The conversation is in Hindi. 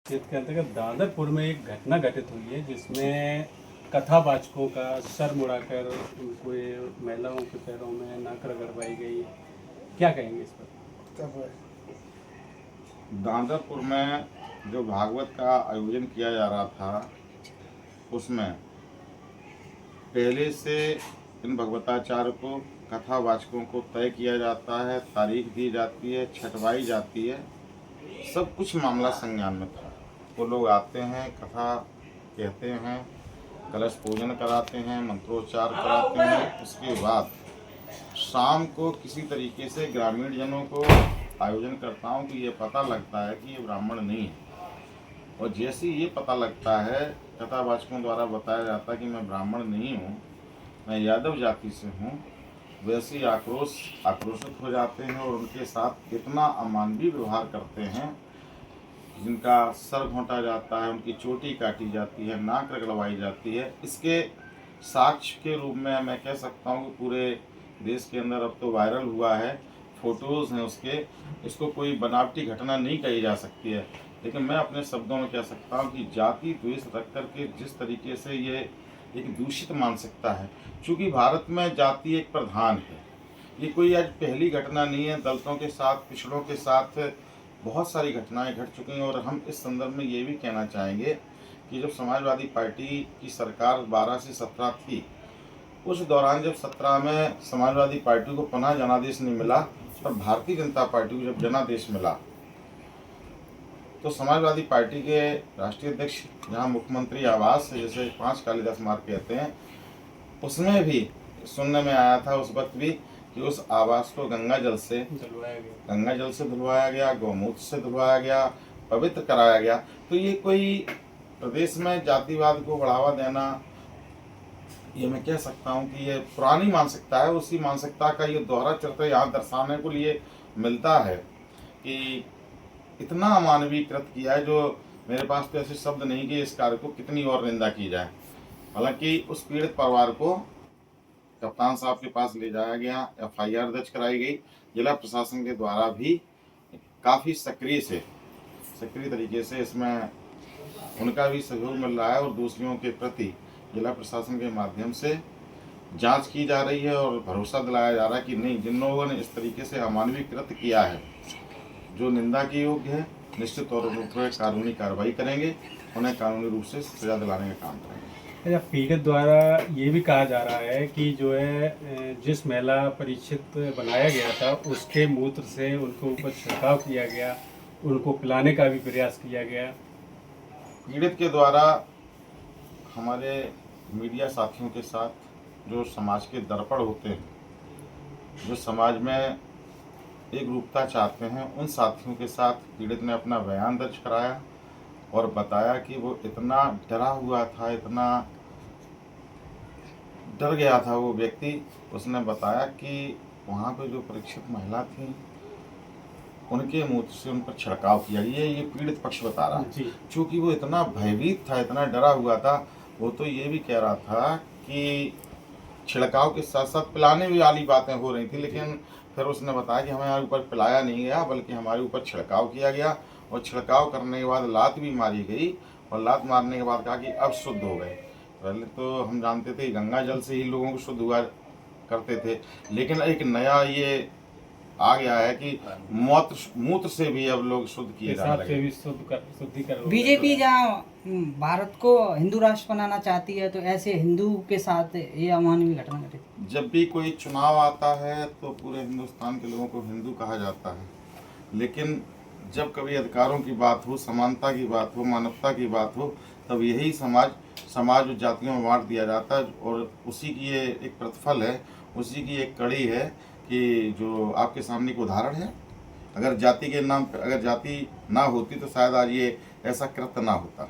के अंतर्गत दादरपुर में एक घटना घटित हुई है जिसमें कथावाचकों का सर मुड़ाकर उनको महिलाओं के पैरों में नाक रगड़वाई गई। क्या कहेंगे इस पर? दादरपुर में जो भागवत का आयोजन किया जा रहा था उसमें पहले से इन भगवताचार्य को कथावाचकों को तय किया जाता है, तारीख दी जाती है, छटवाई जाती है, सब कुछ मामला संज्ञान में था। वो लोग आते हैं, कथा कहते हैं, कलश पूजन कराते हैं, मंत्रोच्चार कराते हैं। उसके बाद शाम को किसी तरीके से ग्रामीण जनों को आयोजनकर्ताओं को ये पता लगता है कि ये ब्राह्मण नहीं है, और जैसे ये पता लगता है, कथावाचकों द्वारा बताया जाता है कि मैं ब्राह्मण नहीं हूँ, मैं यादव जाति से हूँ, वैसे ही आक्रोशित हो जाते हैं और उनके साथ इतना अमानवीय व्यवहार करते हैं। जिनका सर घोंटा जाता है, उनकी चोटी काटी जाती है, नाक रगड़वाई जाती है। इसके साक्ष्य के रूप में मैं कह सकता हूँ कि पूरे देश के अंदर अब तो वायरल हुआ है, फोटोज़ हैं उसके। इसको कोई बनावटी घटना नहीं कही जा सकती है, लेकिन मैं अपने शब्दों में कह सकता हूँ कि जाति द्वेष रख करके जिस तरीके से ये एक दूषित मानसिकता है, चूँकि भारत में जाति एक प्रधान है। ये कोई आज पहली घटना नहीं है। दलितों के साथ, पिछड़ों के साथ बहुत सारी घटनाएं घट चुकी हैं। और हम इस संदर्भ में ये भी कहना चाहेंगे कि जब समाजवादी पार्टी की सरकार 12 से 17 थी, उस दौरान जब 17 में समाजवादी पार्टी को पुनः जनादेश नहीं मिला, तब भारतीय जनता पार्टी को जब जनादेश मिला, तो समाजवादी पार्टी के राष्ट्रीय अध्यक्ष जहाँ मुख्यमंत्री आवास है, जैसे 5 कालिदास मार्ग कहते हैं, उसमें भी सुनने में आया था उस वक्त भी कि उस आवास को गंगा जल से धुलवाया गया, गौमूत्र से धुलवाया गया, पवित्र कराया गया। तो ये कोई प्रदेश में जातिवाद को बढ़ावा देना, ये मैं कह सकता हूँ कि ये पुरानी मानसिकता है। उसी मानसिकता का ये दोहरा चरित्र यहाँ दर्शाने को लिए मिलता है कि इतना अमानवीयकृत किया है, जो मेरे पास तो ऐसे शब्द नहीं कि इस कार्य को कितनी और निंदा की जाए। हालांकि उस पीड़ित परिवार को कप्तान साहब के पास ले जाया गया, FIR दर्ज कराई गई। जिला प्रशासन के द्वारा भी काफ़ी सक्रिय तरीके से इसमें उनका भी सहयोग मिल रहा है, और दूसरियों के प्रति जिला प्रशासन के माध्यम से जांच की जा रही है और भरोसा दिलाया जा रहा है कि नहीं, जिन लोगों ने इस तरीके से अमानवीय कृत्य किया है, जो निंदा के योग्य है, निश्चित तौर पर कानूनी कार्रवाई करेंगे, उन्हें कानूनी रूप से सजा दिलाने का काम करेंगे। पीड़ित द्वारा ये भी कहा जा रहा है कि जो है जिस महिला परीक्षित बनाया गया था उसके मूत्र से उनके ऊपर छिड़काव किया गया, उनको पिलाने का भी प्रयास किया गया। पीड़ित के द्वारा हमारे मीडिया साथियों के साथ, जो समाज के दर्पण होते हैं, जो समाज में एक रूपता चाहते हैं, उन साथियों के साथ पीड़ित ने अपना बयान दर्ज कराया और बताया कि वो इतना डरा हुआ था, इतना डर गया था वो व्यक्ति। उसने बताया कि वहाँ पे जो परीक्षित महिला थी, उनके मूत्र से उन पर छिड़काव किया। ये पीड़ित पक्ष बता रहा है। चूँकि वो इतना भयभीत था, इतना डरा हुआ था, वो तो ये भी कह रहा था कि छिड़काव के साथ साथ पिलाने वाली बातें हो रही थी, लेकिन फिर उसने बताया कि हमारे ऊपर पिलाया नहीं गया, बल्कि हमारे ऊपर छिड़काव किया गया, और छिड़काव करने के बाद लात भी मारी गई, और लात मारने के बाद कहा कि अब शुद्ध हो गए। पहले तो हम जानते थे गंगा जल से ही लोगों को शुद्ध हुआ करते थे, लेकिन एक नया ये आ गया है कि मूत्र से भी अब लोग शुद्ध किए जाने लगे। बीजेपी जहाँ भारत को हिंदू राष्ट्र बनाना चाहती है, तो ऐसे हिंदू के साथ ये अमानवीय घटना घटित। जब भी कोई चुनाव आता है तो पूरे हिंदुस्तान के लोगों को हिंदू कहा जाता है, लेकिन जब कभी अधिकारों की बात हो, समानता की बात हो, मानवता की बात हो, तब यही समाज जातियों में बांट दिया जाता है। और उसी की ये एक प्रतिफल है, उसी की एक कड़ी है कि जो आपके सामने एक उदाहरण है। अगर जाति के नाम पर, अगर जाति ना होती तो शायद आज ये ऐसा कृत्य ना होता।